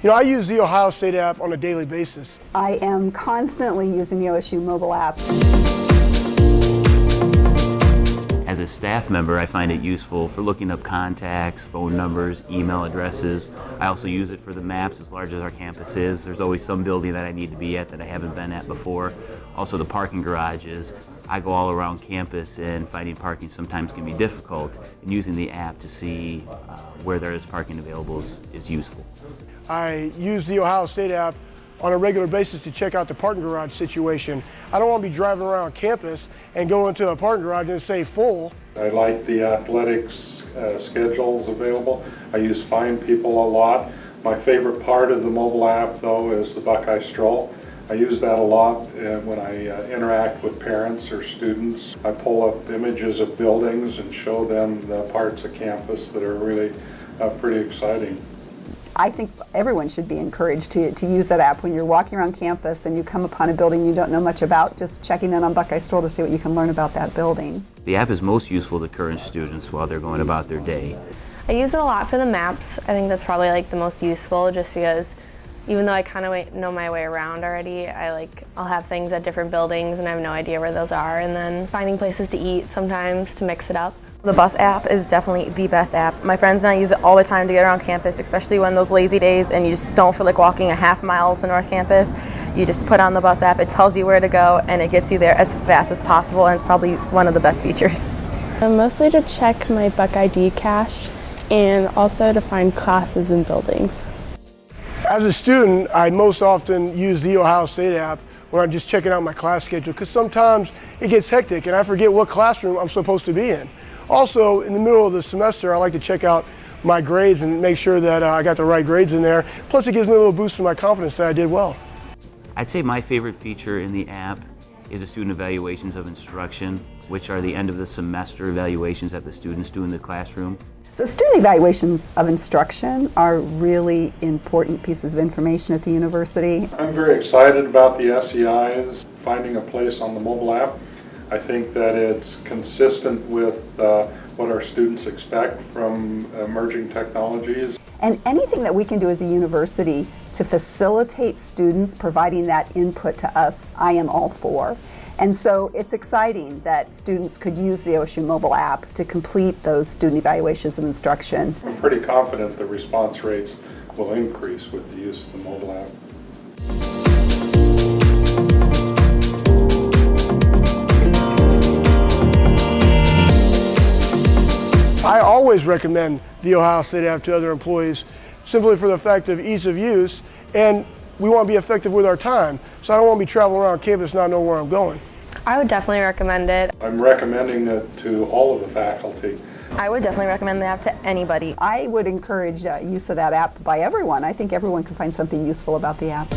You know, I use the Ohio State app on a daily basis. I am constantly using the OSU mobile app. As a staff member, I find it useful for looking up contacts, phone numbers, email addresses. I also use it for the maps. As large as our campus is, there's always some building that I need to be at that I haven't been at before. Also the parking garages. I go all around campus, and finding parking sometimes can be difficult, and using the app to see where there is parking available is useful. I use the Ohio State app on a regular basis to check out the parking garage situation. I don't want to be driving around campus and go into a parking garage and say full. I like the athletics schedules available. I use Find People a lot. My favorite part of the mobile app, though, is the Buckeye Stroll. I use that a lot when I interact with parents or students. I pull up images of buildings and show them the parts of campus that are really pretty exciting. I think everyone should be encouraged to use that app when you're walking around campus and you come upon a building you don't know much about, just checking in on Buckeye Stroll to see what you can learn about that building. The app is most useful to current students while they're going about their day. I use it a lot for the maps. I think that's probably like the most useful, just because even though I kind of know my way around already, I'll have things at different buildings and I have no idea where those are, and then finding places to eat sometimes to mix it up. The bus app is definitely the best app. My friends and I use it all the time to get around campus, especially when those lazy days and you just don't feel like walking a half mile to North Campus. You just put on the bus app, it tells you where to go, and it gets you there as fast as possible, and it's probably one of the best features. Mostly to check my Buck ID cache and also to find classes and buildings. As a student, I most often use the Ohio State app when I'm just checking out my class schedule, because sometimes it gets hectic and I forget what classroom I'm supposed to be in. Also, in the middle of the semester, I like to check out my grades and make sure that I got the right grades in there. Plus, it gives me a little boost in my confidence that I did well. I'd say my favorite feature in the app is the student evaluations of instruction, which are the end of the semester evaluations that the students do in the classroom. So student evaluations of instruction are really important pieces of information at the university. I'm very excited about the SEIs finding a place on the mobile app. I think that it's consistent with what our students expect from emerging technologies. And anything that we can do as a university to facilitate students providing that input to us, I am all for. And so it's exciting that students could use the OSU mobile app to complete those student evaluations of instruction. I'm pretty confident the response rates will increase with the use of the mobile app. I always recommend the Ohio State app to other employees, simply for the fact of ease of use, and we want to be effective with our time. So I don't want to be traveling around campus and not know where I'm going. I would definitely recommend it. I'm recommending it to all of the faculty. I would definitely recommend the app to anybody. I would encourage use of that app by everyone. I think everyone can find something useful about the app.